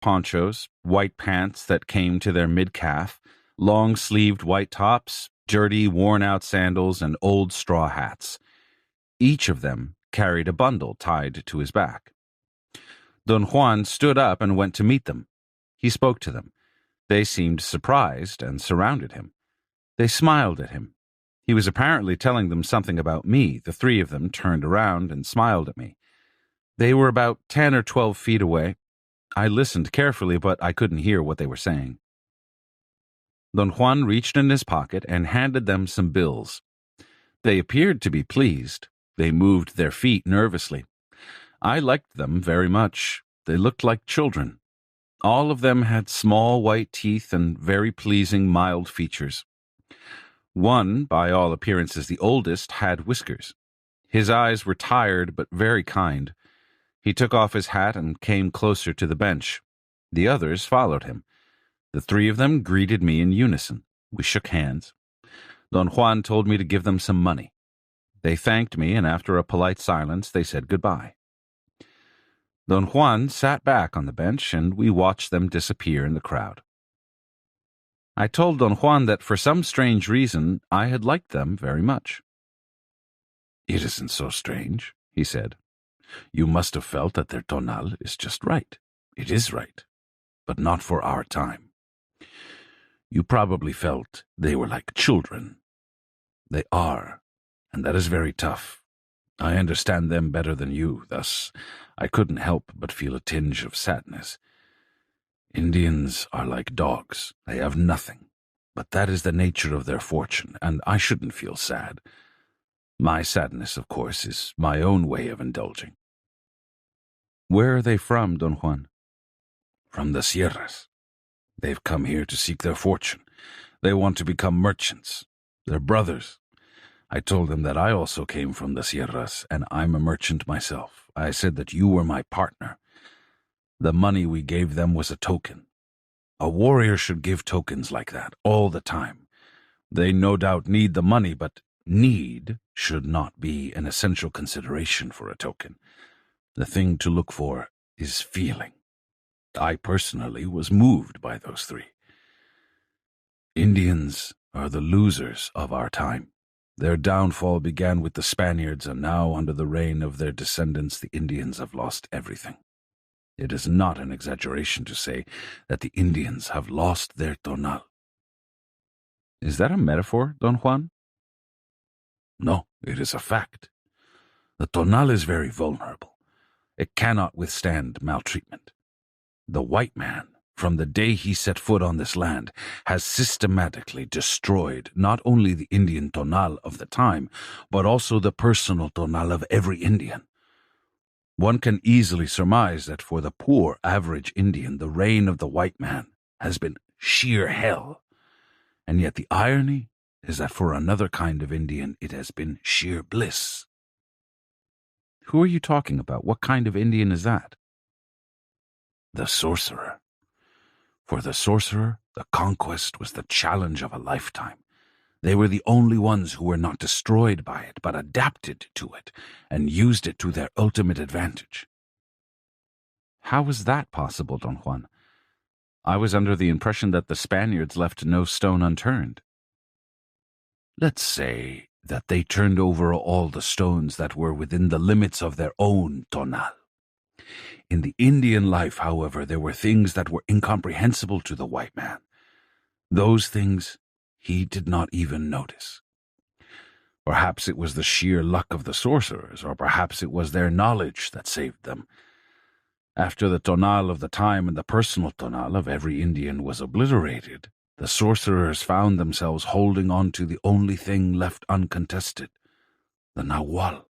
ponchos, white pants that came to their mid-calf, long-sleeved white tops, dirty, worn-out sandals, and old straw hats. Each of them carried a bundle tied to his back. Don Juan stood up and went to meet them. He spoke to them. They seemed surprised and surrounded him. They smiled at him. He was apparently telling them something about me. The three of them turned around and smiled at me. They were about 10 or 12 feet away. I listened carefully, but I couldn't hear what they were saying. Don Juan reached in his pocket and handed them some bills. They appeared to be pleased. They moved their feet nervously. I liked them very much. They looked like children. All of them had small white teeth and very pleasing mild features. One, by all appearances the oldest, had whiskers. His eyes were tired but very kind. He took off his hat and came closer to the bench. The others followed him. The three of them greeted me in unison. We shook hands. Don Juan told me to give them some money. They thanked me, and after a polite silence, they said goodbye. Don Juan sat back on the bench, and we watched them disappear in the crowd. I told Don Juan that for some strange reason I had liked them very much. "It isn't so strange," he said. "You must have felt that their tonal is just right. It is right, but not for our time. You probably felt they were like children. They are, and that is very tough. I understand them better than you, thus I couldn't help but feel a tinge of sadness. Indians are like dogs. They have nothing, but that is the nature of their fortune, and I shouldn't feel sad. My sadness, of course, is my own way of indulging." "Where are they from, Don Juan?" "From the Sierras. They've come here to seek their fortune. They want to become merchants. They're brothers. I told them that I also came from the Sierras, and I'm a merchant myself. I said that you were my partner. The money we gave them was a token. A warrior should give tokens like that all the time. They no doubt need the money, but need should not be an essential consideration for a token. The thing to look for is feeling. I personally was moved by those three. Indians are the losers of our time. Their downfall began with the Spaniards, and now, under the reign of their descendants, the Indians have lost everything. It is not an exaggeration to say that the Indians have lost their tonal." "Is that a metaphor, Don Juan?" "No, it is a fact. The tonal is very vulnerable. It cannot withstand maltreatment. The white man, from the day he set foot on this land, has systematically destroyed not only the Indian tonal of the time, but also the personal tonal of every Indian. One can easily surmise that for the poor average Indian, the reign of the white man has been sheer hell. And yet the irony is that for another kind of Indian, it has been sheer bliss." "Who are you talking about? What kind of Indian is that?" "The sorcerer. For the sorcerer, the conquest was the challenge of a lifetime. They were the only ones who were not destroyed by it, but adapted to it and used it to their ultimate advantage." "How was that possible, Don Juan? I was under the impression that the Spaniards left no stone unturned." "Let's say that they turned over all the stones that were within the limits of their own tonal. In the Indian life, however, there were things that were incomprehensible to the white man. Those things he did not even notice. Perhaps it was the sheer luck of the sorcerers, or perhaps it was their knowledge that saved them. After the tonal of the time and the personal tonal of every Indian was obliterated, the sorcerers found themselves holding on to the only thing left uncontested, the nahual.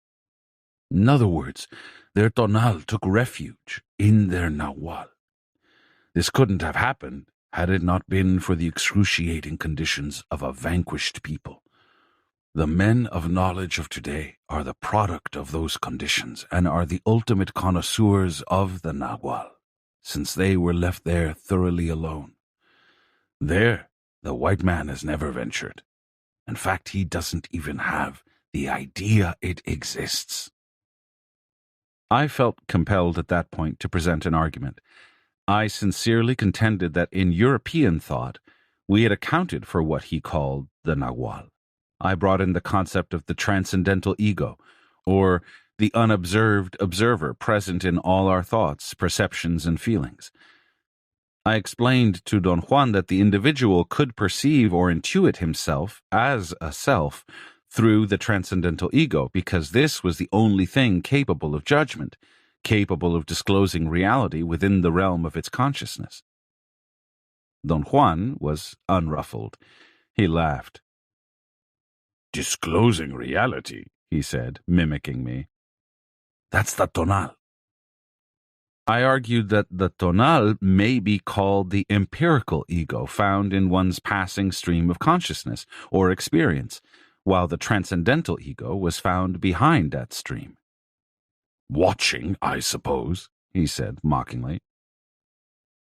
In other words, their tonal took refuge in their nahual. This couldn't have happened had it not been for the excruciating conditions of a vanquished people. The men of knowledge of today are the product of those conditions and are the ultimate connoisseurs of the nahual, since they were left there thoroughly alone. There, the white man has never ventured. In fact, he doesn't even have the idea it exists." I felt compelled at that point to present an argument. I sincerely contended that in European thought, we had accounted for what he called the Nahual. I brought in the concept of the transcendental ego, or the unobserved observer present in all our thoughts, perceptions, and feelings. I explained to Don Juan that the individual could perceive or intuit himself as a self through the transcendental ego, because this was the only thing capable of judgment, capable of disclosing reality within the realm of its consciousness. Don Juan was unruffled. He laughed. "Disclosing reality," he said, mimicking me. "That's the tonal." I argued that the tonal may be called the empirical ego found in one's passing stream of consciousness or experience, while the transcendental ego was found behind that stream. "Watching, I suppose," he said mockingly.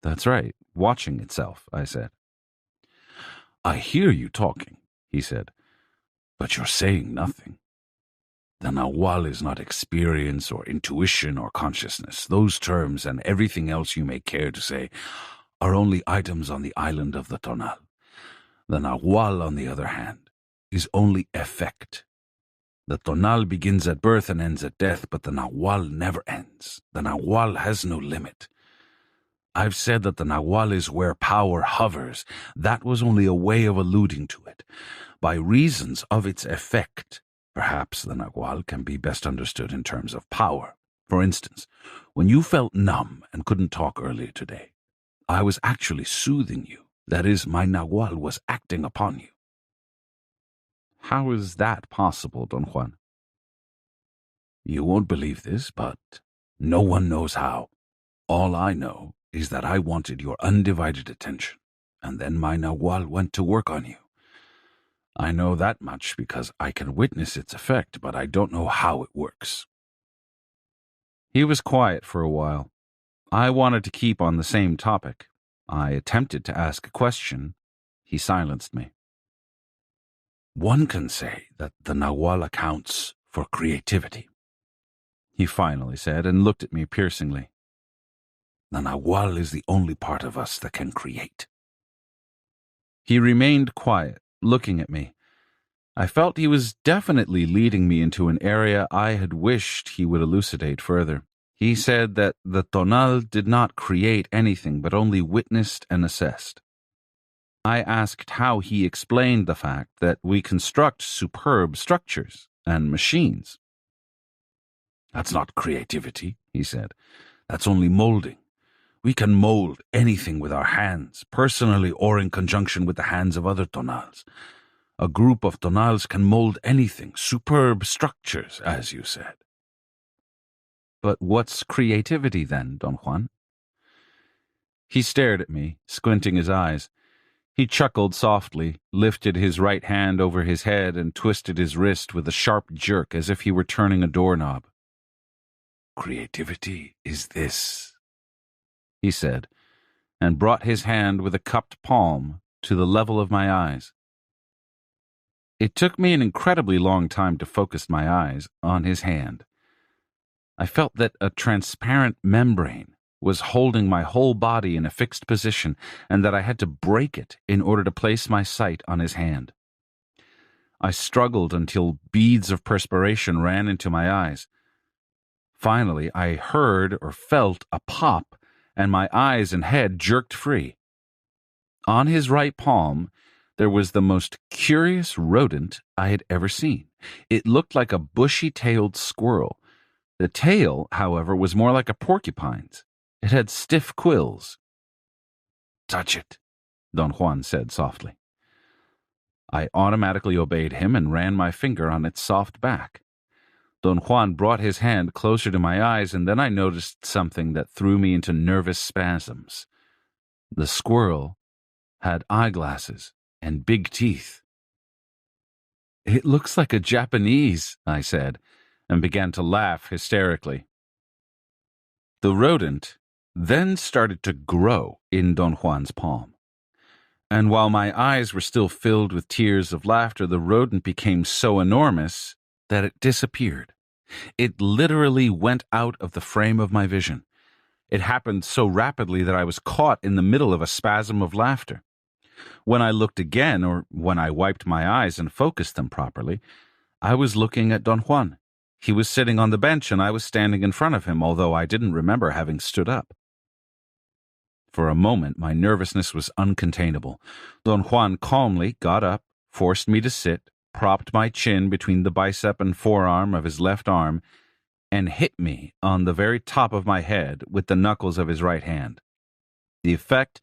"That's right, watching itself," I said. "I hear you talking," he said, "but you're saying nothing. The Nahual is not experience or intuition or consciousness. Those terms and everything else you may care to say are only items on the island of the tonal. The Nahual, on the other hand, is only effect. The tonal begins at birth and ends at death, but the Nahual never ends. The Nahual has no limit. I've said that the Nahual is where power hovers. That was only a way of alluding to it. By reasons of its effect, perhaps the Nahual can be best understood in terms of power. For instance, when you felt numb and couldn't talk earlier today, I was actually soothing you. That is, my Nahual was acting upon you." "How is that possible, Don Juan?" "You won't believe this, but no one knows how. All I know is that I wanted your undivided attention, and then my Nahual went to work on you. I know that much because I can witness its effect, but I don't know how it works." He was quiet for a while. I wanted to keep on the same topic. I attempted to ask a question. He silenced me. "One can say that the Nahual accounts for creativity," he finally said, and looked at me piercingly. "The Nahual is the only part of us that can create." He remained quiet, looking at me. I felt he was definitely leading me into an area I had wished he would elucidate further. He said that the tonal did not create anything but only witnessed and assessed. I asked how he explained the fact that we construct superb structures and machines. "That's not creativity," he said. "That's only molding. We can mold anything with our hands, personally or in conjunction with the hands of other tonals. A group of tonals can mold anything, superb structures, as you said." "But what's creativity then, Don Juan?" He stared at me, squinting his eyes. He chuckled softly, lifted his right hand over his head, and twisted his wrist with a sharp jerk as if he were turning a doorknob. "Creativity is this," he said, and brought his hand with a cupped palm to the level of my eyes. It took me an incredibly long time to focus my eyes on his hand. I felt that a transparent membrane was holding my whole body in a fixed position, and that I had to break it in order to place my sight on his hand. I struggled until beads of perspiration ran into my eyes. Finally, I heard or felt a pop, and my eyes and head jerked free. On his right palm, there was the most curious rodent I had ever seen. It looked like a bushy-tailed squirrel. The tail, however, was more like a porcupine's. It had stiff quills. "Touch it," Don Juan said softly. I automatically obeyed him and ran my finger on its soft back. Don Juan brought his hand closer to my eyes, and then I noticed something that threw me into nervous spasms. The squirrel had eyeglasses and big teeth. "It looks like a Japanese," I said, and began to laugh hysterically. The rodent then started to grow in Don Juan's palm. And while my eyes were still filled with tears of laughter, the rodent became so enormous that it disappeared. It literally went out of the frame of my vision. It happened so rapidly that I was caught in the middle of a spasm of laughter. When I looked again, or when I wiped my eyes and focused them properly, I was looking at Don Juan. He was sitting on the bench and I was standing in front of him, although I didn't remember having stood up. For a moment, my nervousness was uncontainable. Don Juan calmly got up, forced me to sit, propped my chin between the bicep and forearm of his left arm, and hit me on the very top of my head with the knuckles of his right hand. The effect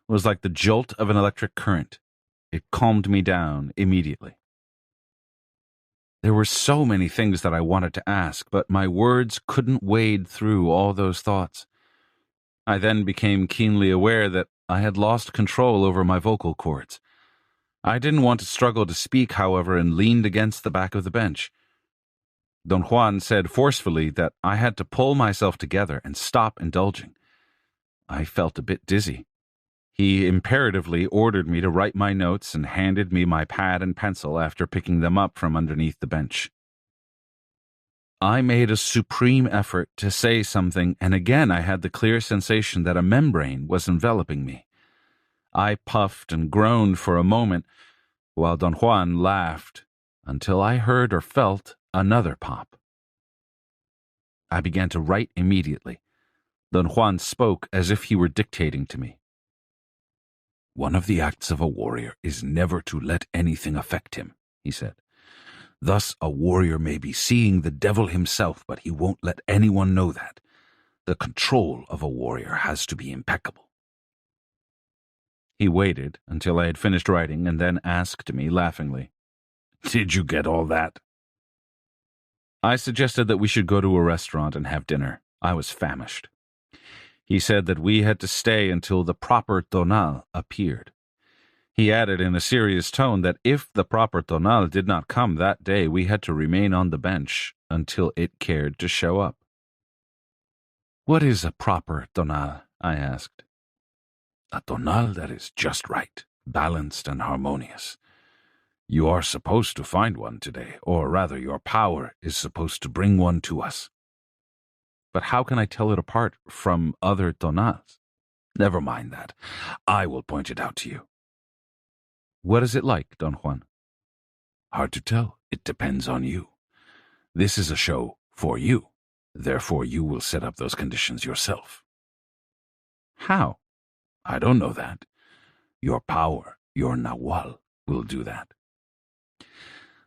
was like the jolt of an electric current. It calmed me down immediately. There were so many things that I wanted to ask, but my words couldn't wade through all those thoughts. I then became keenly aware that I had lost control over my vocal cords. I didn't want to struggle to speak, however, and leaned against the back of the bench. Don Juan said forcefully that I had to pull myself together and stop indulging. I felt a bit dizzy. He imperatively ordered me to write my notes and handed me my pad and pencil after picking them up from underneath the bench. I made a supreme effort to say something, and again I had the clear sensation that a membrane was enveloping me. I puffed and groaned for a moment, while Don Juan laughed, until I heard or felt another pop. I began to write immediately. Don Juan spoke as if he were dictating to me. "One of the acts of a warrior is never to let anything affect him," he said. "Thus a warrior may be seeing the devil himself, but he won't let anyone know that. The control of a warrior has to be impeccable." He waited until I had finished writing and then asked me laughingly, "Did you get all that?" I suggested that we should go to a restaurant and have dinner. I was famished. He said that we had to stay until the proper tonal appeared. He added in a serious tone that if the proper tonal did not come that day, we had to remain on the bench until it cared to show up. "What is a proper tonal?" I asked. "A tonal that is just right, balanced and harmonious. You are supposed to find one today, or rather your power is supposed to bring one to us." "But how can I tell it apart from other tonals?" "Never mind that. I will point it out to you." "What is it like, Don Juan?" "Hard to tell. It depends on you. This is a show for you. Therefore, you will set up those conditions yourself." "How?" "I don't know that. Your power, your Nahual, will do that.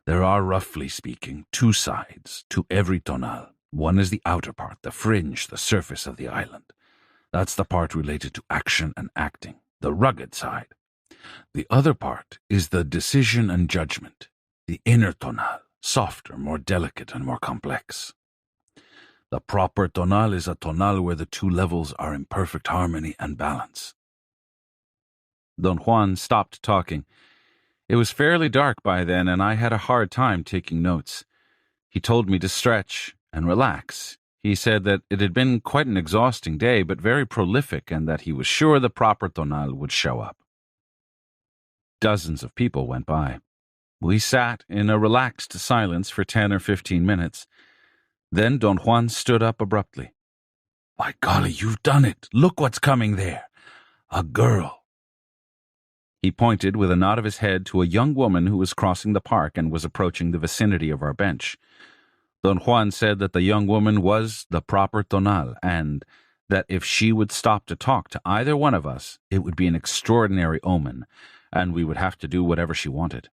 There are, roughly speaking, two sides to every tonal. One is the outer part, the fringe, the surface of the island. That's the part related to action and acting, the rugged side. The other part is the decision and judgment, the inner tonal, softer, more delicate, and more complex. The proper tonal is a tonal where the two levels are in perfect harmony and balance." Don Juan stopped talking. It was fairly dark by then, and I had a hard time taking notes. He told me to stretch and relax. He said that it had been quite an exhausting day, but very prolific, and that he was sure the proper tonal would show up. Dozens of people went by. We sat in a relaxed silence for 10 or 15 minutes. Then Don Juan stood up abruptly. "By golly, you've done it! Look what's coming there! A girl!" He pointed with a nod of his head to a young woman who was crossing the park and was approaching the vicinity of our bench. Don Juan said that the young woman was the proper tonal, and that if she would stop to talk to either one of us, it would be an extraordinary omen, and we would have to do whatever she wanted.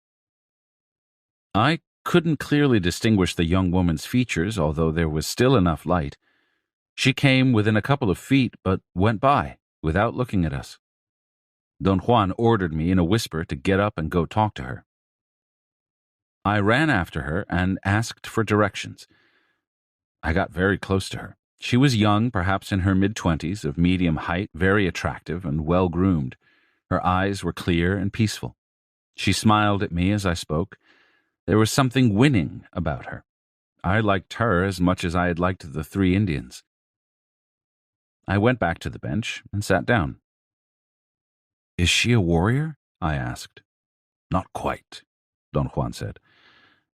I couldn't clearly distinguish the young woman's features, although there was still enough light. She came within a couple of feet, but went by, without looking at us. Don Juan ordered me in a whisper to get up and go talk to her. I ran after her and asked for directions. I got very close to her. She was young, perhaps in her mid-20s, of medium height, very attractive and well-groomed. Her eyes were clear and peaceful. She smiled at me as I spoke. There was something winning about her. I liked her as much as I had liked the three Indians. I went back to the bench and sat down. "Is she a warrior?" I asked. "Not quite," Don Juan said.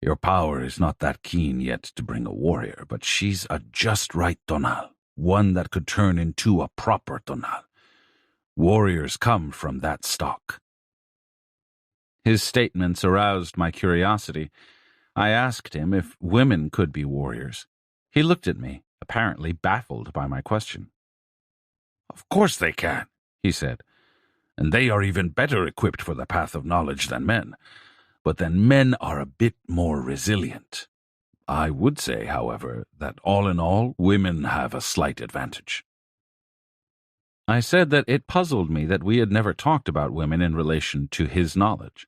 "Your power is not that keen yet to bring a warrior, but she's a just right tonal. one that could turn into a proper tonal. Warriors come from that stock. His statements aroused my curiosity. I asked him if women could be warriors. He looked at me, apparently baffled by my question. "Of course they can," he said, "and they are even better equipped for the path of knowledge than men. But then men are a bit more resilient. I would say, however, that all in all, women have a slight advantage." I said that it puzzled me that we had never talked about women in relation to his knowledge.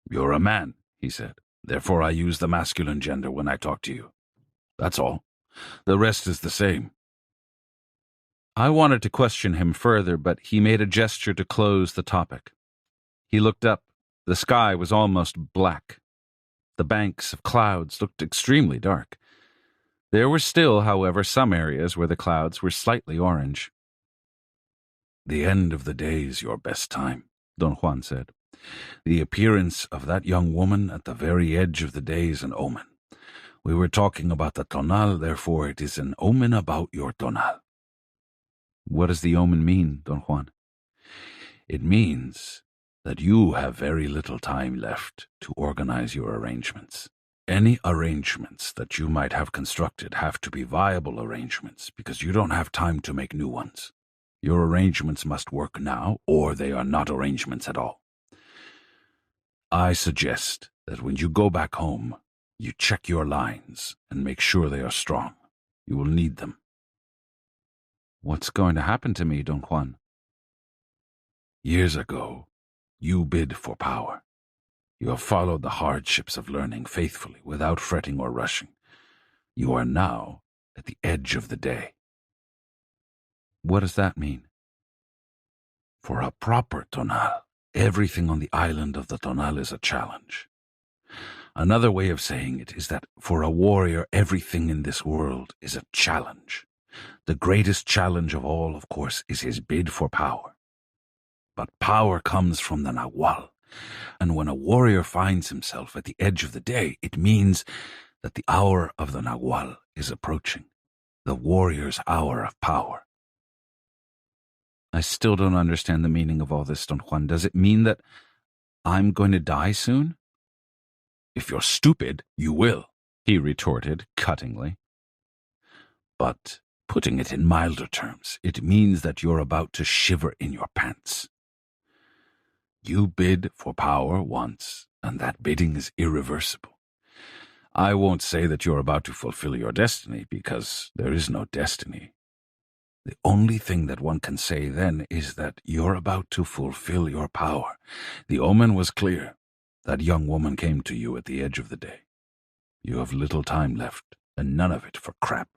"You're a man," he said. "Therefore I use the masculine gender when I talk to you. That's all. The rest is the same." I wanted to question him further, but he made a gesture to close the topic. He looked up. The sky was almost black. The banks of clouds looked extremely dark. There were still, however, some areas where the clouds were slightly orange. "The end of the day is your best time," Don Juan said. "The appearance of that young woman at the very edge of the day is an omen. We were talking about the tonal, therefore it is an omen about your tonal." "What does the omen mean, Don Juan?" "It means that you have very little time left to organize your arrangements. Any arrangements that you might have constructed have to be viable arrangements because you don't have time to make new ones. Your arrangements must work now, or they are not arrangements at all. I suggest that when you go back home, you check your lines and make sure they are strong. You will need them." "What's going to happen to me, Don Juan?" "Years ago, you bid for power. You have followed the hardships of learning faithfully without fretting or rushing. You are now at the edge of the day." "What does that mean?" "For a proper tonal, everything on the island of the tonal is a challenge. Another way of saying it is that for a warrior, everything in this world is a challenge. The greatest challenge of all, of course, is his bid for power. But power comes from the Nahual, and when a warrior finds himself at the edge of the day, it means that the hour of the Nahual is approaching, the warrior's hour of power." "I still don't understand the meaning of all this, Don Juan. Does it mean that I'm going to die soon?" "If you're stupid, you will," he retorted cuttingly. "But putting it in milder terms, it means that you're about to shiver in your pants. You bid for power once, and that bidding is irreversible. I won't say that you're about to fulfill your destiny, because there is no destiny. The only thing that one can say then is that you're about to fulfill your power. The omen was clear. That young woman came to you at the edge of the day. You have little time left, and none of it for crap.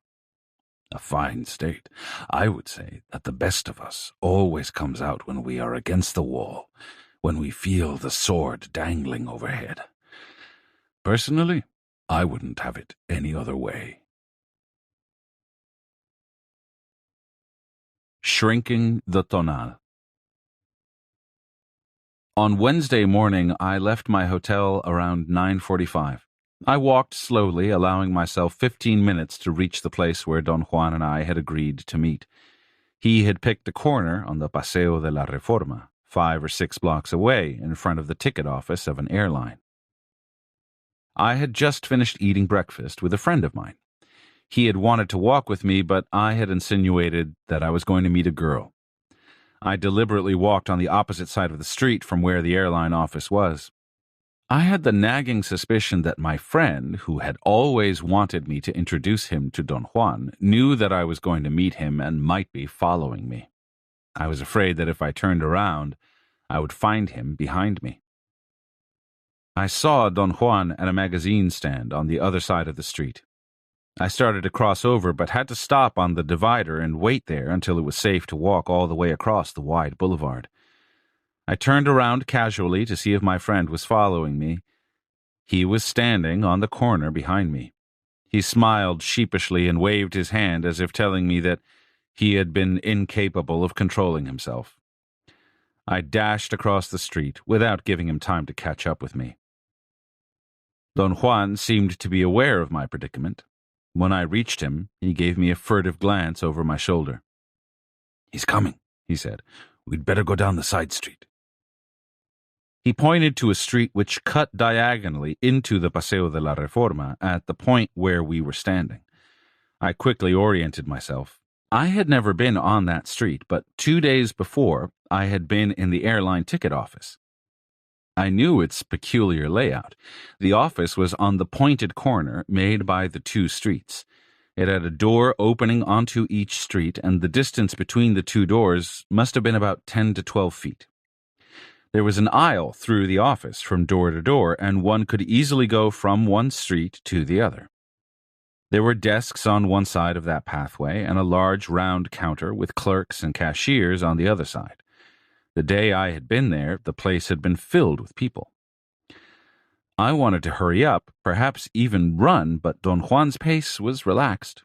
A fine state. I would say that the best of us always comes out when we are against the wall, when we feel the sword dangling overhead. Personally, I wouldn't have it any other way." Shrinking the tonal. On Wednesday morning, I left my hotel around 9:45. I walked slowly, allowing myself 15 minutes to reach the place where Don Juan and I had agreed to meet. He had picked a corner on the Paseo de la Reforma, 5 or 6 blocks away, in front of the ticket office of an airline. I had just finished eating breakfast with a friend of mine. He had wanted to walk with me, but I had insinuated that I was going to meet a girl. I deliberately walked on the opposite side of the street from where the airline office was. I had the nagging suspicion that my friend, who had always wanted me to introduce him to Don Juan, knew that I was going to meet him and might be following me. I was afraid that if I turned around, I would find him behind me. I saw Don Juan at a magazine stand on the other side of the street. I started to cross over, but had to stop on the divider and wait there until it was safe to walk all the way across the wide boulevard. I turned around casually to see if my friend was following me. He was standing on the corner behind me. He smiled sheepishly and waved his hand as if telling me that he had been incapable of controlling himself. I dashed across the street without giving him time to catch up with me. Don Juan seemed to be aware of my predicament. When I reached him, he gave me a furtive glance over my shoulder. "He's coming," he said. "We'd better go down the side street." He pointed to a street which cut diagonally into the Paseo de la Reforma at the point where we were standing. I quickly oriented myself. I had never been on that street, but 2 days before, I had been in the airline ticket office. I knew its peculiar layout. The office was on the pointed corner made by the two streets. It had a door opening onto each street, and the distance between the two doors must have been about 10 to 12 feet. There was an aisle through the office from door to door, and one could easily go from one street to the other. There were desks on one side of that pathway and a large round counter with clerks and cashiers on the other side. The day I had been there, the place had been filled with people. I wanted to hurry up, perhaps even run, but Don Juan's pace was relaxed.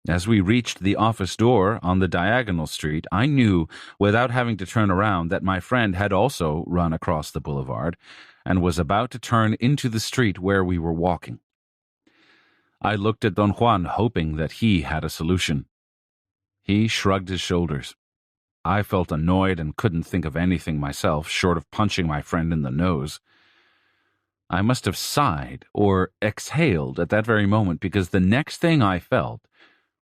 As we reached the office door on the diagonal street, I knew, without having to turn around, that my friend had also run across the boulevard and was about to turn into the street where we were walking. I looked at Don Juan, hoping that he had a solution. He shrugged his shoulders. I felt annoyed and couldn't think of anything myself, short of punching my friend in the nose. I must have sighed or exhaled at that very moment, because the next thing I felt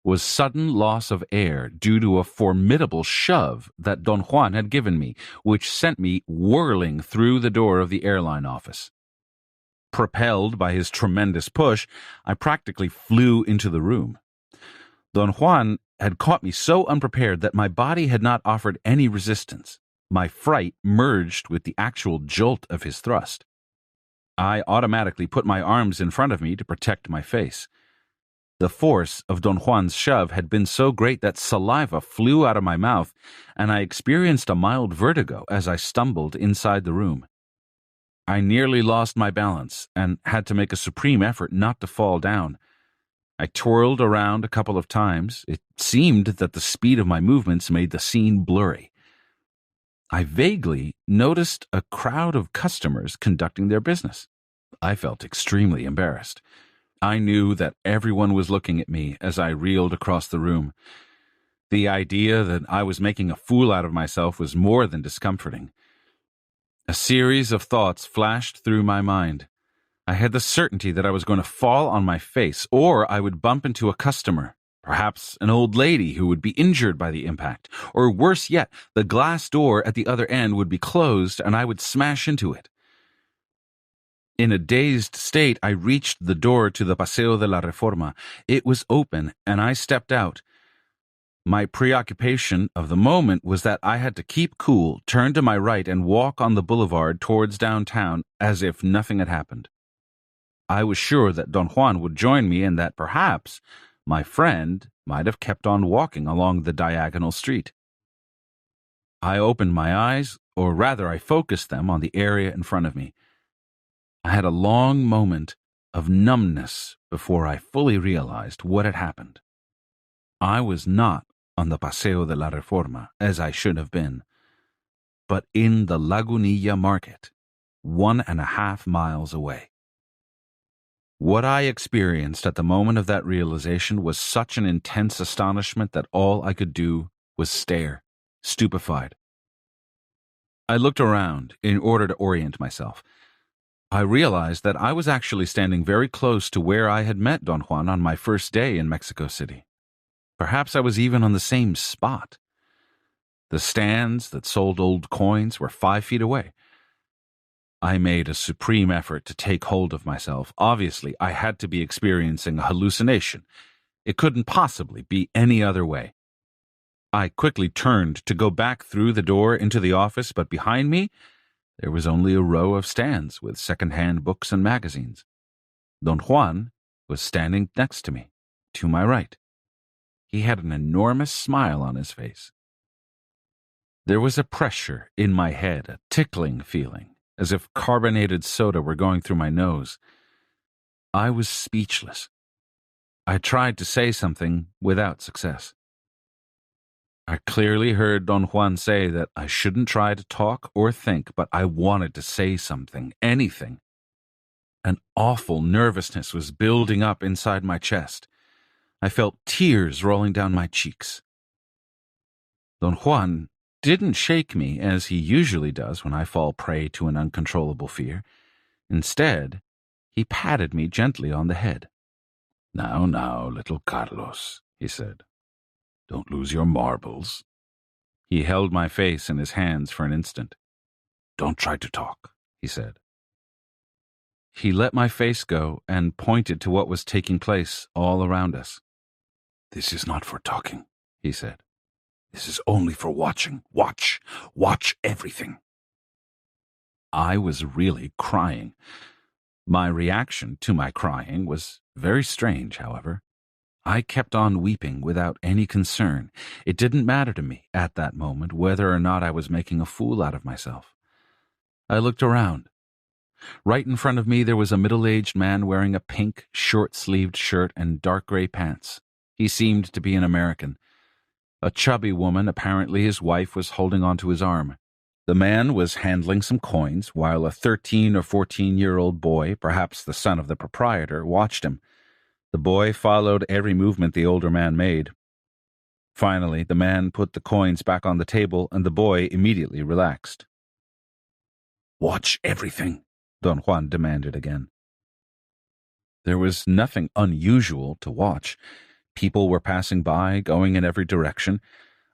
was sudden loss of air due to a formidable shove that Don Juan had given me, which sent me whirling through the door of the airline office. Propelled by his tremendous push, I practically flew into the room. Don Juan had caught me so unprepared that my body had not offered any resistance. My fright merged with the actual jolt of his thrust. I automatically put my arms in front of me to protect my face. The force of Don Juan's shove had been so great that saliva flew out of my mouth, and I experienced a mild vertigo as I stumbled inside the room. I nearly lost my balance and had to make a supreme effort not to fall down. I twirled around a couple of times. It seemed that the speed of my movements made the scene blurry. I vaguely noticed a crowd of customers conducting their business. I felt extremely embarrassed. I knew that everyone was looking at me as I reeled across the room. The idea that I was making a fool out of myself was more than discomforting. A series of thoughts flashed through my mind. I had the certainty that I was going to fall on my face, or I would bump into a customer, perhaps an old lady who would be injured by the impact, or worse yet, the glass door at the other end would be closed and I would smash into it. In a dazed state, I reached the door to the Paseo de la Reforma. It was open, and I stepped out. My preoccupation of the moment was that I had to keep cool, turn to my right, and walk on the boulevard towards downtown as if nothing had happened. I was sure that Don Juan would join me and that perhaps my friend might have kept on walking along the diagonal street. I opened my eyes, or rather I focused them on the area in front of me. I had a long moment of numbness before I fully realized what had happened. I was not on the Paseo de la Reforma, as I should have been, but in the Lagunilla market, 1.5 miles away. What I experienced at the moment of that realization was such an intense astonishment that all I could do was stare, stupefied. I looked around in order to orient myself. I realized that I was actually standing very close to where I had met Don Juan on my first day in Mexico City. Perhaps I was even on the same spot. The stands that sold old coins were 5 feet away. I made a supreme effort to take hold of myself. Obviously, I had to be experiencing a hallucination. It couldn't possibly be any other way. I quickly turned to go back through the door into the office, but behind me, there was only a row of stands with second-hand books and magazines. Don Juan was standing next to me, to my right. He had an enormous smile on his face. There was a pressure in my head, a tickling feeling, as if carbonated soda were going through my nose. I was speechless. I tried to say something without success. I clearly heard Don Juan say that I shouldn't try to talk or think, but I wanted to say something, anything. An awful nervousness was building up inside my chest. I felt tears rolling down my cheeks. Don Juan didn't shake me as he usually does when I fall prey to an uncontrollable fear. Instead, he patted me gently on the head. "Now, now, little Carlos," he said. "Don't lose your marbles." He held my face in his hands for an instant. "Don't try to talk," he said. He let my face go and pointed to what was taking place all around us. "This is not for talking," he said. "This is only for watching. Watch everything." I was really crying. My reaction to my crying was very strange, however. I kept on weeping without any concern. It didn't matter to me at that moment whether or not I was making a fool out of myself. I looked around. Right in front of me there was a middle-aged man wearing a pink, short-sleeved shirt and dark gray pants. He seemed to be an American. A chubby woman, apparently his wife, was holding onto his arm. The man was handling some coins, while a 13 or 14-year-old boy, perhaps the son of the proprietor, watched him. The boy followed every movement the older man made. Finally, the man put the coins back on the table, and the boy immediately relaxed. "Watch everything," Don Juan demanded again. There was nothing unusual to watch. People were passing by, going in every direction.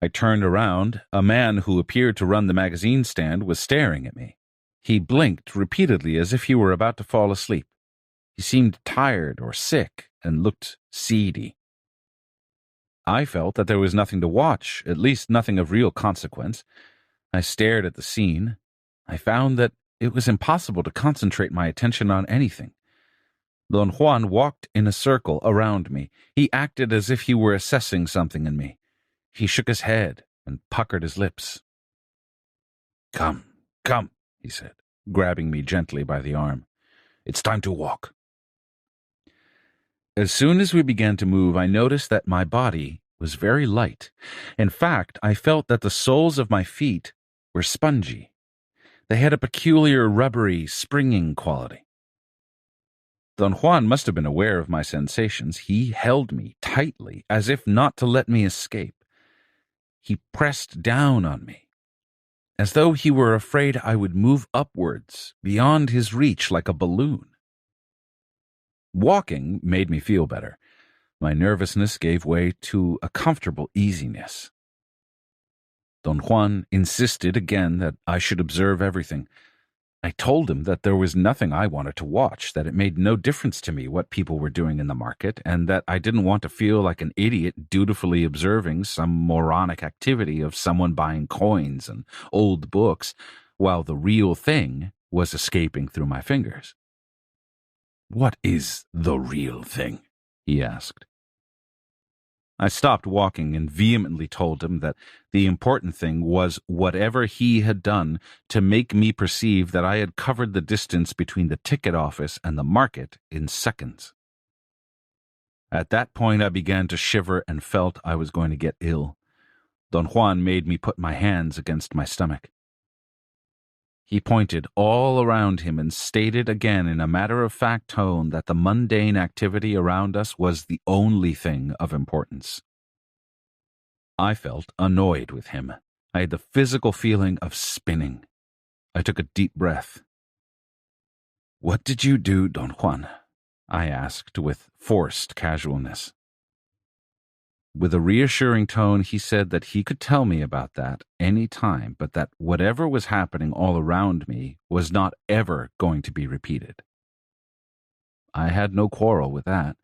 I turned around. A man who appeared to run the magazine stand was staring at me. He blinked repeatedly as if he were about to fall asleep. He seemed tired or sick and looked seedy. I felt that there was nothing to watch, at least nothing of real consequence. I stared at the scene. I found that it was impossible to concentrate my attention on anything. Don Juan walked in a circle around me. He acted as if he were assessing something in me. He shook his head and puckered his lips. Come, he said, grabbing me gently by the arm. "It's time to walk." As soon as we began to move, I noticed that my body was very light. In fact, I felt that the soles of my feet were spongy. They had a peculiar rubbery, springing quality. Don Juan must have been aware of my sensations. He held me tightly, as if not to let me escape. He pressed down on me, as though he were afraid I would move upwards, beyond his reach like a balloon. Walking made me feel better. My nervousness gave way to a comfortable easiness. Don Juan insisted again that I should observe everything. I told him that there was nothing I wanted to watch, that it made no difference to me what people were doing in the market, and that I didn't want to feel like an idiot dutifully observing some moronic activity of someone buying coins and old books, while the real thing was escaping through my fingers. "What is the real thing?" he asked. I stopped walking and vehemently told him that the important thing was whatever he had done to make me perceive that I had covered the distance between the ticket office and the market in seconds. At that point I began to shiver and felt I was going to get ill. Don Juan made me put my hands against my stomach. He pointed all around him and stated again in a matter-of-fact tone that the mundane activity around us was the only thing of importance. I felt annoyed with him. I had the physical feeling of spinning. I took a deep breath. "What did you do, Don Juan?" I asked with forced casualness. With a reassuring tone, he said that he could tell me about that any time, but that whatever was happening all around me was not ever going to be repeated. I had no quarrel with that.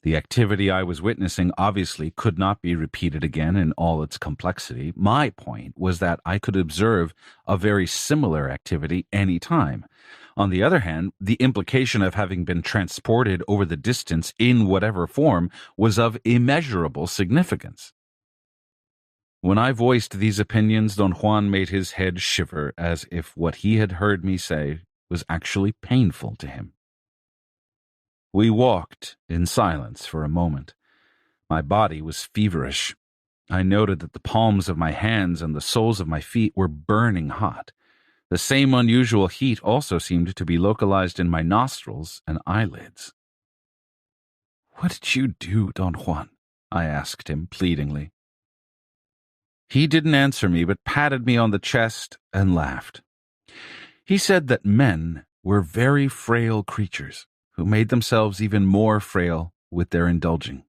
The activity I was witnessing obviously could not be repeated again in all its complexity. My point was that I could observe a very similar activity any time. On the other hand, the implication of having been transported over the distance in whatever form was of immeasurable significance. When I voiced these opinions, Don Juan made his head shiver as if what he had heard me say was actually painful to him. We walked in silence for a moment. My body was feverish. I noted that the palms of my hands and the soles of my feet were burning hot. The same unusual heat also seemed to be localized in my nostrils and eyelids. "What did you do, Don Juan?" I asked him pleadingly. He didn't answer me, but patted me on the chest and laughed. He said that men were very frail creatures who made themselves even more frail with their indulging.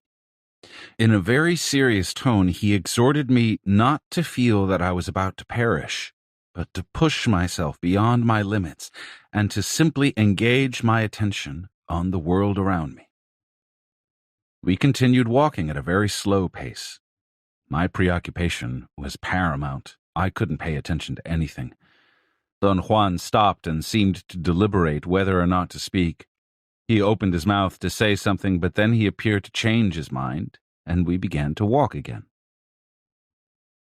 In a very serious tone, he exhorted me not to feel that I was about to perish, but to push myself beyond my limits and to simply engage my attention on the world around me. We continued walking at a very slow pace. My preoccupation was paramount. I couldn't pay attention to anything. Don Juan stopped and seemed to deliberate whether or not to speak. He opened his mouth to say something, but then he appeared to change his mind, and we began to walk again.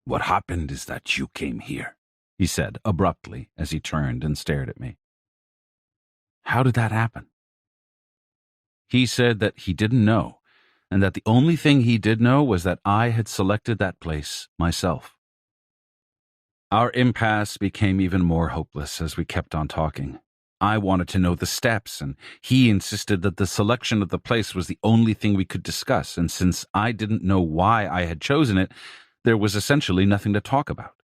"What happened is that you came here," he said abruptly as he turned and stared at me. "How did that happen?" He said that he didn't know, and that the only thing he did know was that I had selected that place myself. Our impasse became even more hopeless as we kept on talking. I wanted to know the steps, and he insisted that the selection of the place was the only thing we could discuss, and since I didn't know why I had chosen it, there was essentially nothing to talk about.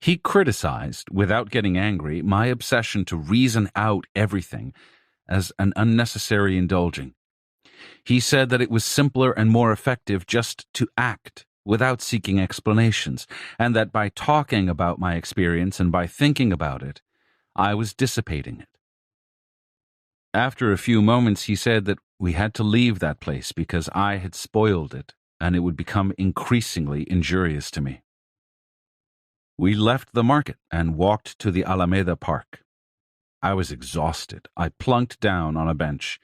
He criticized, without getting angry, my obsession to reason out everything as an unnecessary indulging. He said that it was simpler and more effective just to act without seeking explanations, and that by talking about my experience and by thinking about it, I was dissipating it. After a few moments, he said that we had to leave that place because I had spoiled it, and it would become increasingly injurious to me. We left the market and walked to the Alameda Park. I was exhausted. I plunked down on a bench.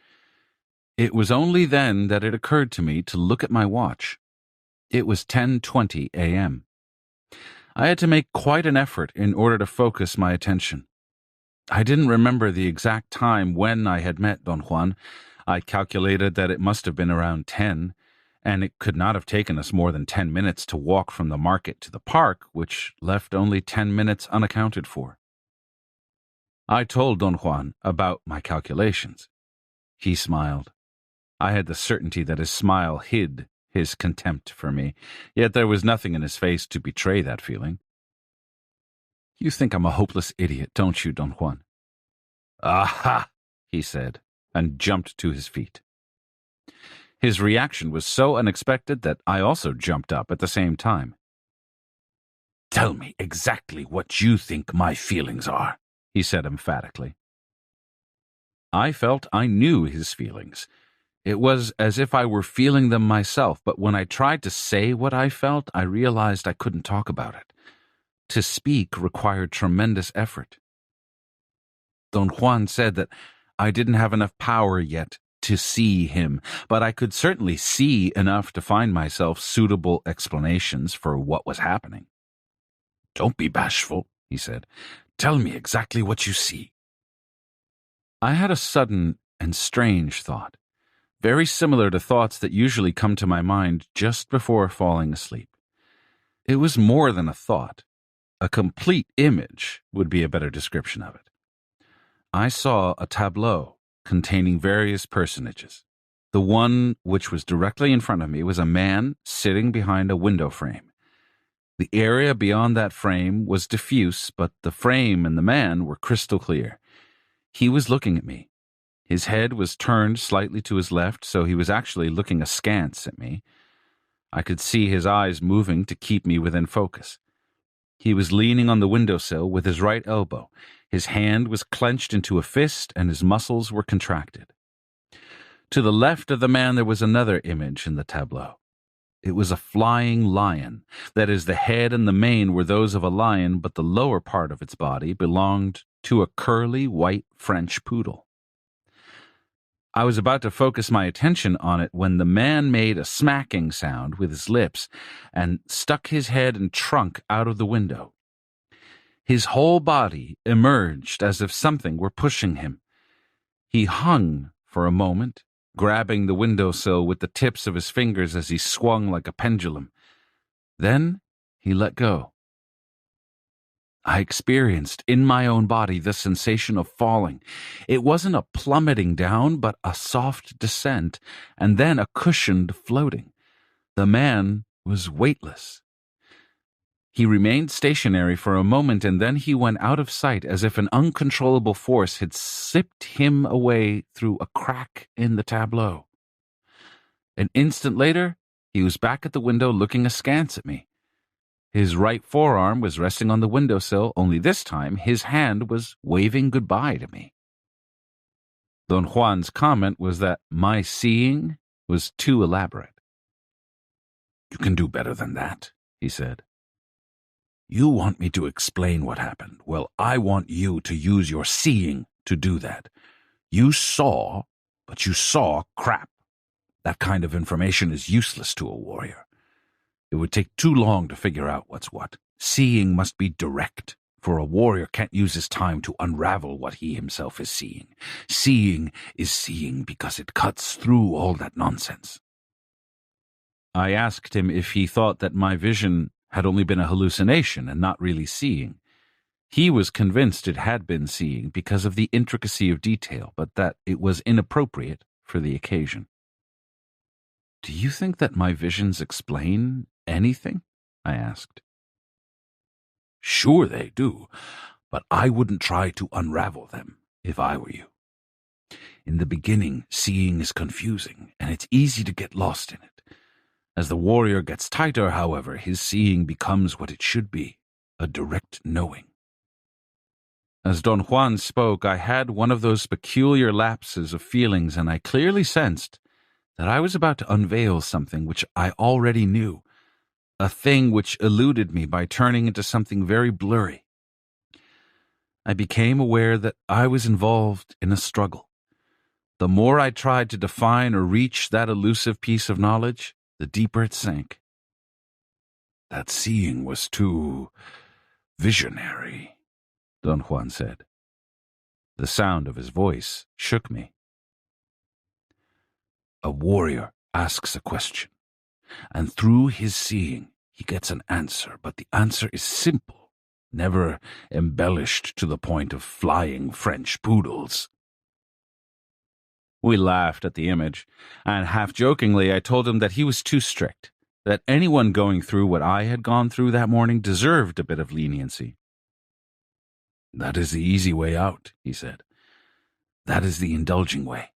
It was only then that it occurred to me to look at my watch. It was 10:20 a.m. I had to make quite an effort in order to focus my attention. I didn't remember the exact time when I had met Don Juan. I calculated that it must have been around 10, and it could not have taken us more than 10 minutes to walk from the market to the park, which left only 10 minutes unaccounted for. I told Don Juan about my calculations. He smiled. I had the certainty that his smile hid his contempt for me, yet there was nothing in his face to betray that feeling. "You think I'm a hopeless idiot, don't you, Don Juan?" "Aha!" he said, and jumped to his feet. His reaction was so unexpected that I also jumped up at the same time. "Tell me exactly what you think my feelings are," he said emphatically. I felt I knew his feelings. It was as if I were feeling them myself, but when I tried to say what I felt, I realized I couldn't talk about it. To speak required tremendous effort. Don Juan said that I didn't have enough power yet to see him, but I could certainly see enough to find myself suitable explanations for what was happening. "Don't be bashful," he said. "Tell me exactly what you see." I had a sudden and strange thought, very similar to thoughts that usually come to my mind just before falling asleep. It was more than a thought. A complete image would be a better description of it. I saw a tableau containing various personages. The one which was directly in front of me was a man sitting behind a window frame. The area beyond that frame was diffuse, but the frame and the man were crystal clear. He was looking at me. His head was turned slightly to his left, so he was actually looking askance at me. I could see his eyes moving to keep me within focus. He was leaning on the windowsill with his right elbow. His hand was clenched into a fist, and his muscles were contracted. To the left of the man there was another image in the tableau. It was a flying lion. That is, the head and the mane were those of a lion, but the lower part of its body belonged to a curly white French poodle. I was about to focus my attention on it when the man made a smacking sound with his lips and stuck his head and trunk out of the window. His whole body emerged as if something were pushing him. He hung for a moment, grabbing the windowsill with the tips of his fingers as he swung like a pendulum. Then he let go. I experienced in my own body the sensation of falling. It wasn't a plummeting down, but a soft descent, and then a cushioned floating. The man was weightless. He remained stationary for a moment, and then he went out of sight as if an uncontrollable force had sipped him away through a crack in the tableau. An instant later, he was back at the window looking askance at me. His right forearm was resting on the windowsill, only this time his hand was waving goodbye to me. Don Juan's comment was that my seeing was too elaborate. "You can do better than that," he said. "You want me to explain what happened. Well, I want you to use your seeing to do that. You saw, but you saw crap. That kind of information is useless to a warrior. It would take too long to figure out what's what. Seeing must be direct, for a warrior can't use his time to unravel what he himself is seeing. Seeing is seeing because it cuts through all that nonsense." I asked him if he thought that my vision had only been a hallucination and not really seeing. He was convinced it had been seeing because of the intricacy of detail, but that it was inappropriate for the occasion. "Do you think that my visions explain anything?" I asked. "Sure they do, but I wouldn't try to unravel them if I were you. In the beginning, seeing is confusing, and it's easy to get lost in it. As the warrior gets tighter, however, his seeing becomes what it should be, a direct knowing." As Don Juan spoke, I had one of those peculiar lapses of feelings, and I clearly sensed that I was about to unveil something which I already knew, a thing which eluded me by turning into something very blurry. I became aware that I was involved in a struggle. The more I tried to define or reach that elusive piece of knowledge, the deeper it sank. "That seeing was too visionary," Don Juan said. The sound of his voice shook me. "A warrior asks a question, and through his seeing, he gets an answer, but the answer is simple, never embellished to the point of flying French poodles." We laughed at the image, and half-jokingly I told him that he was too strict, that anyone going through what I had gone through that morning deserved a bit of leniency. "That is the easy way out," he said. "That is the indulging way.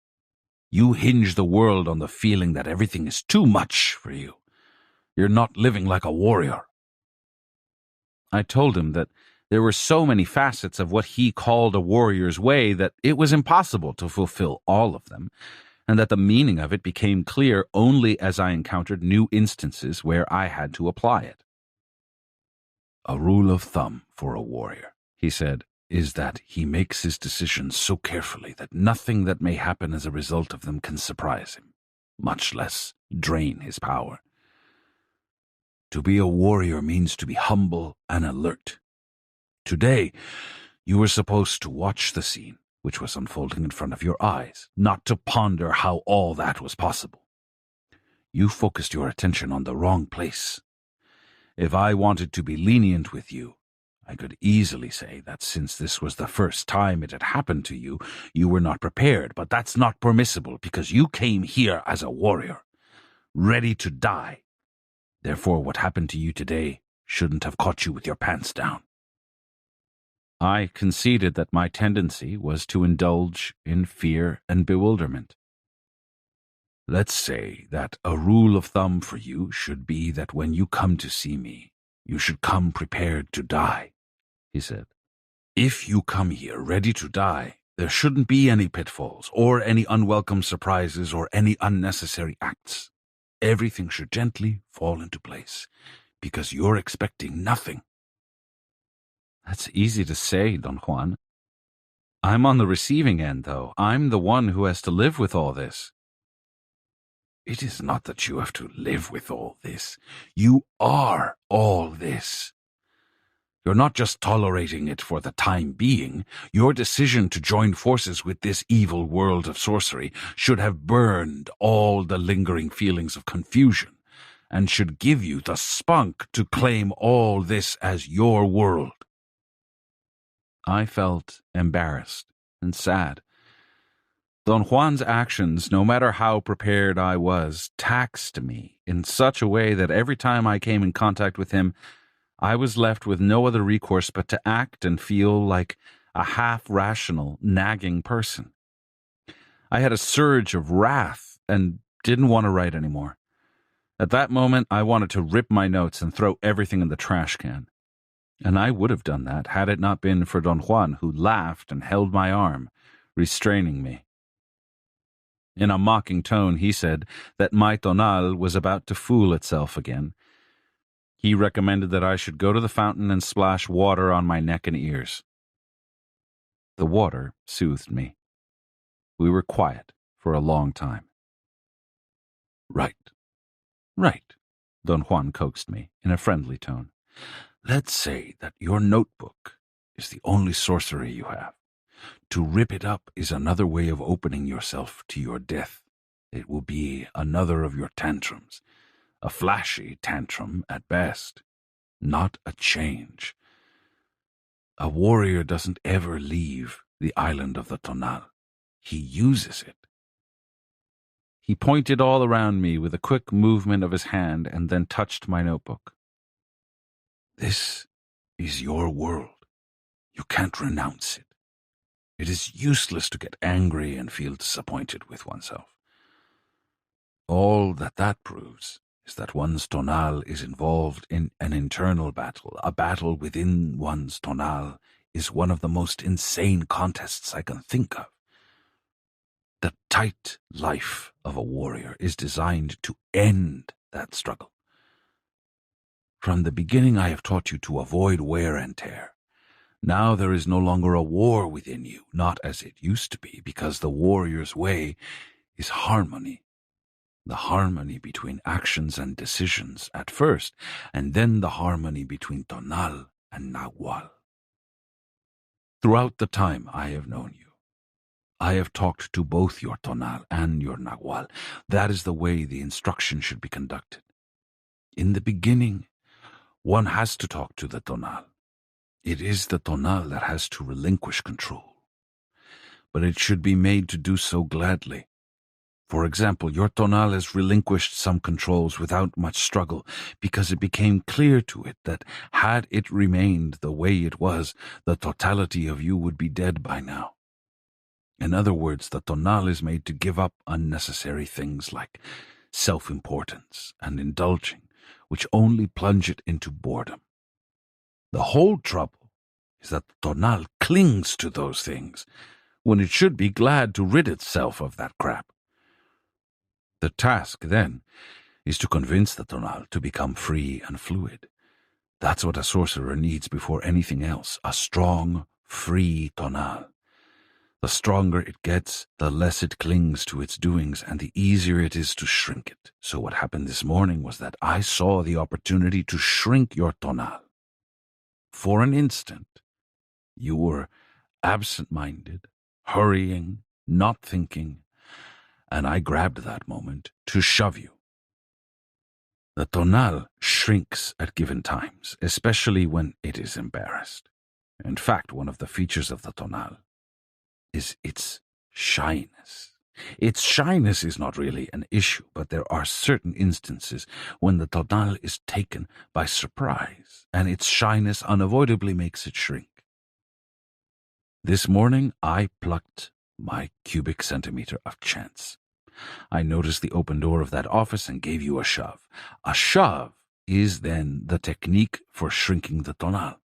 You hinge the world on the feeling that everything is too much for you. You're not living like a warrior." I told him that there were so many facets of what he called a warrior's way that it was impossible to fulfill all of them, and that the meaning of it became clear only as I encountered new instances where I had to apply it. "A rule of thumb for a warrior," he said, "is that he makes his decisions so carefully that nothing that may happen as a result of them can surprise him, much less drain his power. To be a warrior means to be humble and alert. Today, you were supposed to watch the scene, which was unfolding in front of your eyes, not to ponder how all that was possible. You focused your attention on the wrong place. If I wanted to be lenient with you, I could easily say that since this was the first time it had happened to you, you were not prepared, but that's not permissible because you came here as a warrior, ready to die. Therefore, what happened to you today shouldn't have caught you with your pants down." I conceded that my tendency was to indulge in fear and bewilderment. "Let's say that a rule of thumb for you should be that when you come to see me, you should come prepared to die," he said. "If you come here ready to die, there shouldn't be any pitfalls or any unwelcome surprises or any unnecessary acts. Everything should gently fall into place because you're expecting nothing." "That's easy to say, Don Juan. I'm on the receiving end, though. I'm the one who has to live with all this." "It is not that you have to live with all this. You are all this. You're not just tolerating it for the time being. Your decision to join forces with this evil world of sorcery should have burned all the lingering feelings of confusion and should give you the spunk to claim all this as your world. I felt embarrassed and sad. Don Juan's actions, no matter how prepared I was, taxed me in such a way that every time I came in contact with him, I was left with no other recourse but to act and feel like a half-rational, nagging person. I had a surge of wrath and didn't want to write anymore. At that moment, I wanted to rip my notes and throw everything in the trash can. And I would have done that had it not been for Don Juan, who laughed and held my arm, restraining me. In a mocking tone, he said that my tonal was about to fool itself again. He recommended that I should go to the fountain and splash water on my neck and ears. The water soothed me. We were quiet for a long time. Right, Don Juan coaxed me in a friendly tone. Let's say that your notebook is the only sorcery you have. To rip it up is another way of opening yourself to your death. It will be another of your tantrums. A flashy tantrum at best, not a change. A warrior doesn't ever leave the island of the tonal. He uses it. He pointed all around me with a quick movement of his hand and then touched my notebook. This is your world. You can't renounce it. It is useless to get angry and feel disappointed with oneself. All that proves is that one's tonal is involved in an internal battle. A battle within one's tonal is one of the most insane contests I can think of. The tight life of a warrior is designed to end that struggle. From the beginning, I have taught you to avoid wear and tear. Now there is no longer a war within you, not as it used to be, because the warrior's way is harmony. The harmony between actions and decisions at first, and then the harmony between tonal and nagual. Throughout the time I have known you, I have talked to both your tonal and your nagual. That is the way the instruction should be conducted. In the beginning, one has to talk to the tonal. It is the tonal that has to relinquish control. But it should be made to do so gladly. For example, your tonal has relinquished some controls without much struggle because it became clear to it that had it remained the way it was, the totality of you would be dead by now. In other words, the tonal is made to give up unnecessary things like self-importance and indulging, which only plunge it into boredom. The whole trouble is that the tonal clings to those things when it should be glad to rid itself of that crap. The task, then, is to convince the tonal to become free and fluid. That's what a sorcerer needs before anything else, a strong, free tonal. The stronger it gets, the less it clings to its doings, and the easier it is to shrink it. So what happened this morning was that I saw the opportunity to shrink your tonal. For an instant, you were absent-minded, hurrying, not thinking, and I grabbed that moment to shove you. The tonal shrinks at given times, especially when it is embarrassed. In fact, one of the features of the tonal is its shyness. Its shyness is not really an issue, but there are certain instances when the tonal is taken by surprise, and its shyness unavoidably makes it shrink. This morning, I plucked my cubic centimeter of chance. I noticed the open door of that office and gave you a shove. A shove is then the technique for shrinking the tonal.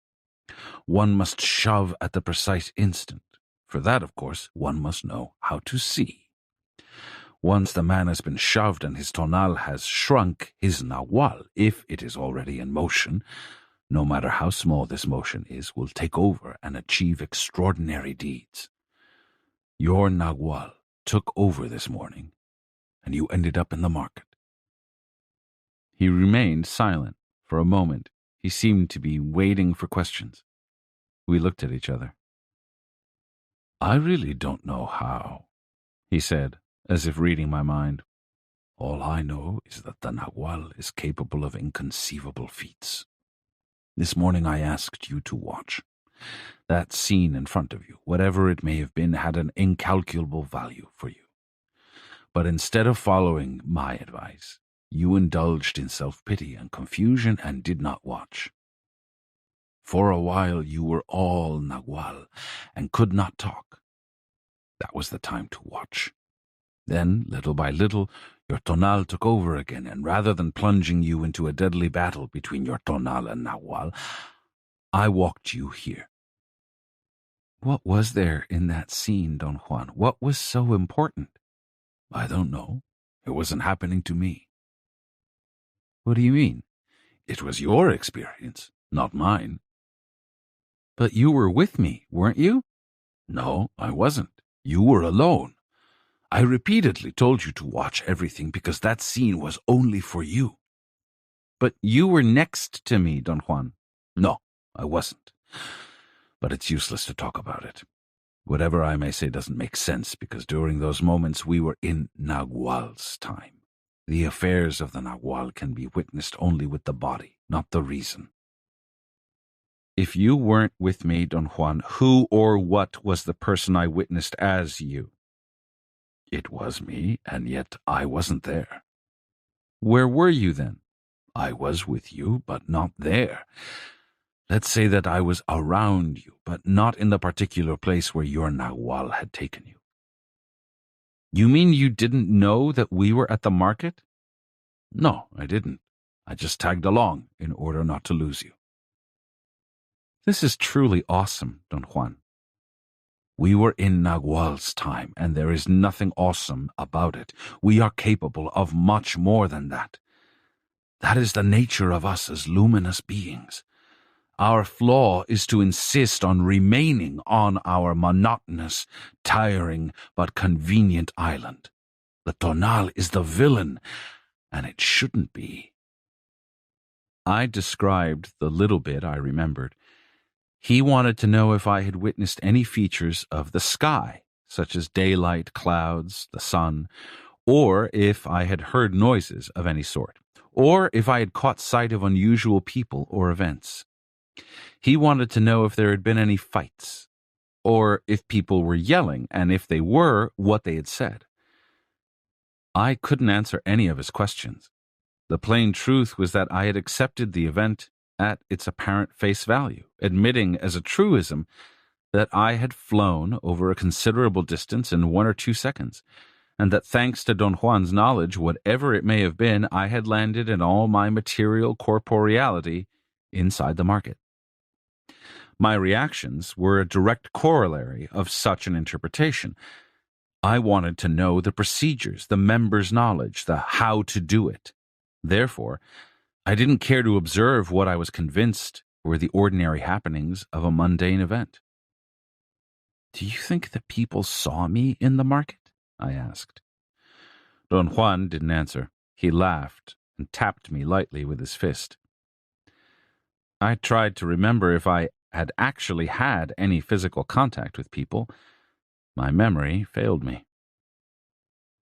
One must shove at the precise instant. For that, of course, one must know how to see. Once the man has been shoved and his tonal has shrunk, his nagual, if it is already in motion, no matter how small this motion is, will take over and achieve extraordinary deeds. Your nagual took over this morning, and you ended up in the market. He remained silent for a moment. He seemed to be waiting for questions. We looked at each other. I really don't know how, he said, as if reading my mind. All I know is that the nagual is capable of inconceivable feats. This morning I asked you to watch. That scene in front of you, whatever it may have been, had an incalculable value for you. But instead of following my advice, you indulged in self-pity and confusion and did not watch. For a while you were all nagual and could not talk. That was the time to watch. Then, little by little, your tonal took over again, and rather than plunging you into a deadly battle between your tonal and nagual, I walked you here. What was there in that scene, Don Juan? What was so important? I don't know. It wasn't happening to me. What do you mean? It was your experience, not mine. But you were with me, weren't you? No, I wasn't. You were alone. I repeatedly told you to watch everything because that scene was only for you. But you were next to me, Don Juan. No, I wasn't. But it's useless to talk about it. Whatever I may say doesn't make sense because during those moments we were in Nagual's time. The affairs of the Nagual can be witnessed only with the body, not the reason. If you weren't with me, Don Juan, who or what was the person I witnessed as you? It was me, and yet I wasn't there. Where were you then? I was with you, but not there. Let's say that I was around you, but not in the particular place where your Nagual had taken you. You mean you didn't know that we were at the market? No, I didn't. I just tagged along in order not to lose you. This is truly awesome, Don Juan. We were in Nagual's time, and there is nothing awesome about it. We are capable of much more than that. That is the nature of us as luminous beings. Our flaw is to insist on remaining on our monotonous, tiring, but convenient island. The tonal is the villain, and it shouldn't be. I described the little bit I remembered. He wanted to know if I had witnessed any features of the sky, such as daylight, clouds, the sun, or if I had heard noises of any sort, or if I had caught sight of unusual people or events. He wanted to know if there had been any fights, or if people were yelling, and if they were, what they had said. I couldn't answer any of his questions. The plain truth was that I had accepted the event at its apparent face value, admitting as a truism that I had flown over a considerable distance in 1 or 2 seconds, and that thanks to Don Juan's knowledge, whatever it may have been, I had landed in all my material corporeality inside the market. My reactions were a direct corollary of such an interpretation. I wanted to know the procedures, the members' knowledge, the how to do it. Therefore, I didn't care to observe what I was convinced were the ordinary happenings of a mundane event. Do you think the people saw me in the market? I asked. Don Juan didn't answer. He laughed and tapped me lightly with his fist. I tried to remember if I had actually had any physical contact with people. My memory failed me.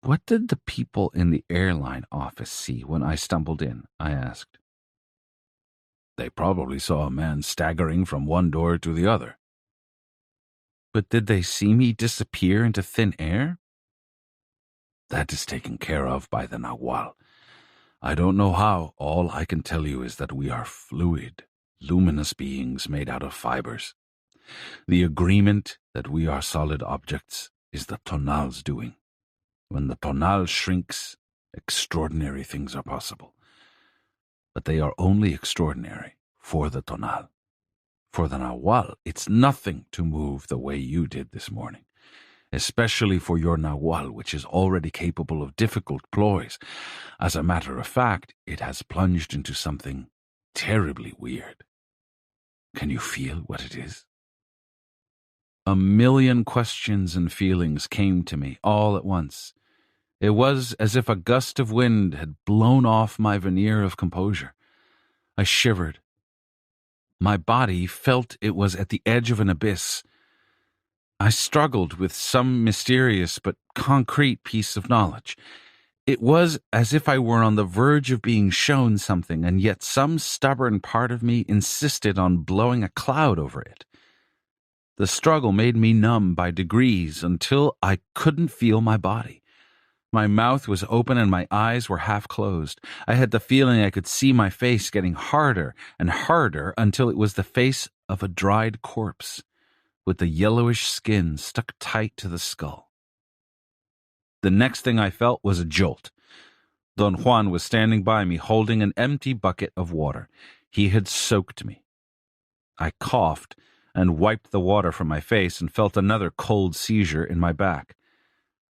What did the people in the airline office see when I stumbled in? I asked. They probably saw a man staggering from one door to the other. But did they see me disappear into thin air? That is taken care of by the Nagual. I don't know how. All I can tell you is that we are fluid, luminous beings made out of fibers. The agreement that we are solid objects is the tonal's doing. When the tonal shrinks, extraordinary things are possible. But they are only extraordinary for the tonal. For the Nagual, it's nothing to move the way you did this morning, especially for your Nagual, which is already capable of difficult ploys. As a matter of fact, it has plunged into something terribly weird. Can you feel what it is? A million questions and feelings came to me all at once. It was as if a gust of wind had blown off my veneer of composure. I shivered. My body felt it was at the edge of an abyss. I struggled with some mysterious but concrete piece of knowledge. It was as if I were on the verge of being shown something, and yet some stubborn part of me insisted on blowing a cloud over it. The struggle made me numb by degrees until I couldn't feel my body. My mouth was open and my eyes were half closed. I had the feeling I could see my face getting harder and harder until it was the face of a dried corpse, with the yellowish skin stuck tight to the skull. The next thing I felt was a jolt. Don Juan was standing by me holding an empty bucket of water. He had soaked me. I coughed and wiped the water from my face and felt another cold seizure in my back.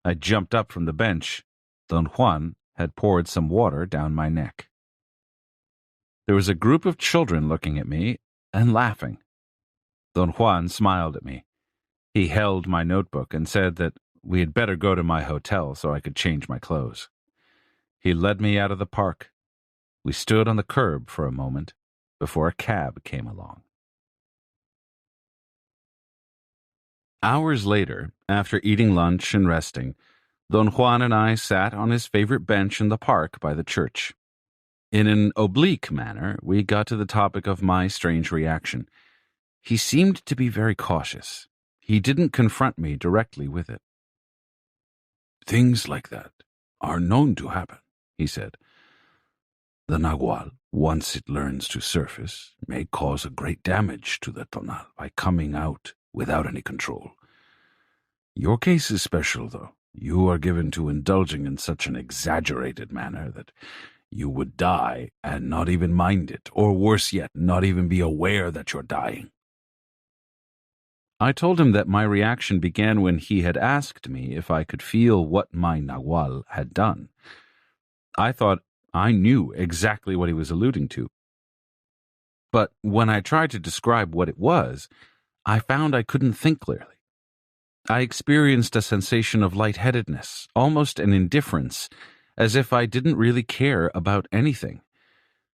I jumped up from the bench. Don Juan had poured some water down my neck. There was a group of children looking at me and laughing. Don Juan smiled at me. He held my notebook and said that we had better go to my hotel so I could change my clothes. He led me out of the park. We stood on the curb for a moment before a cab came along. Hours later, after eating lunch and resting, Don Juan and I sat on his favorite bench in the park by the church. In an oblique manner, we got to the topic of my strange reaction. He seemed to be very cautious. He didn't confront me directly with it. "Things like that are known to happen," he said. "The Nagual, once it learns to surface, may cause a great damage to the Tonal by coming out without any control. Your case is special, though. You are given to indulging in such an exaggerated manner that you would die and not even mind it, or worse yet, not even be aware that you're dying." I told him that my reaction began when he had asked me if I could feel what my Nagual had done. I thought I knew exactly what he was alluding to. But when I tried to describe what it was, I found I couldn't think clearly. I experienced a sensation of lightheadedness, almost an indifference, as if I didn't really care about anything.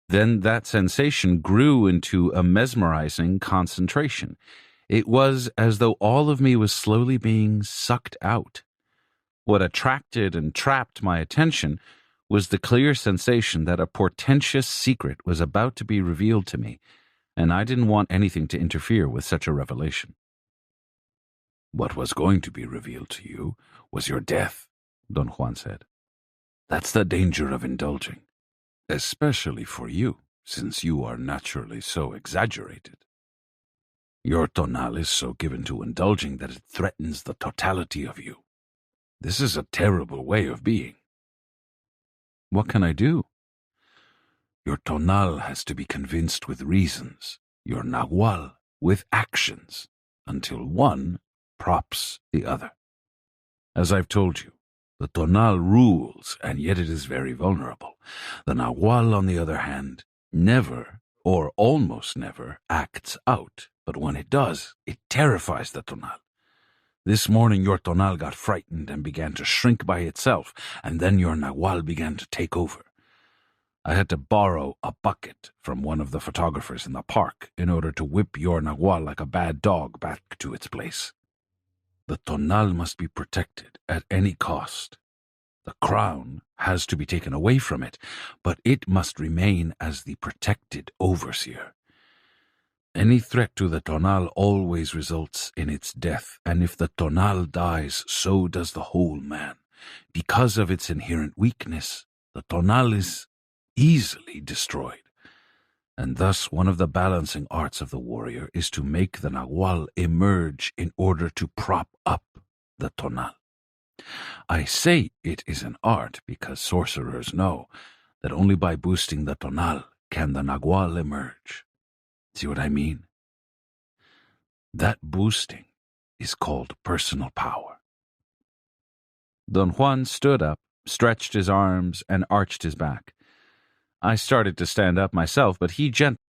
Then that sensation grew into a mesmerizing concentration. It was as though all of me was slowly being sucked out. What attracted and trapped my attention was the clear sensation that a portentous secret was about to be revealed to me, and I didn't want anything to interfere with such a revelation. "What was going to be revealed to you was your death," Don Juan said. "That's the danger of indulging, especially for you, since you are naturally so exaggerated. Your tonal is so given to indulging that it threatens the totality of you. This is a terrible way of being." "What can I do?" "Your tonal has to be convinced with reasons, your nagual with actions, until one props the other. As I've told you, the tonal rules, and yet it is very vulnerable. The nagual, on the other hand, never, or almost never, acts out, but when it does, it terrifies the tonal. This morning your tonal got frightened and began to shrink by itself, and then your nagual began to take over. I had to borrow a bucket from one of the photographers in the park in order to whip your nagual like a bad dog back to its place. The tonal must be protected at any cost. The crown has to be taken away from it, but it must remain as the protected overseer. Any threat to the tonal always results in its death, and if the tonal dies, so does the whole man. Because of its inherent weakness, the tonal is easily destroyed. And thus one of the balancing arts of the warrior is to make the nagual emerge in order to prop up the tonal. I say it is an art because sorcerers know that only by boosting the tonal can the nagual emerge. See what I mean? That boosting is called personal power." Don Juan stood up, stretched his arms, and arched his back. I started to stand up myself, but he gently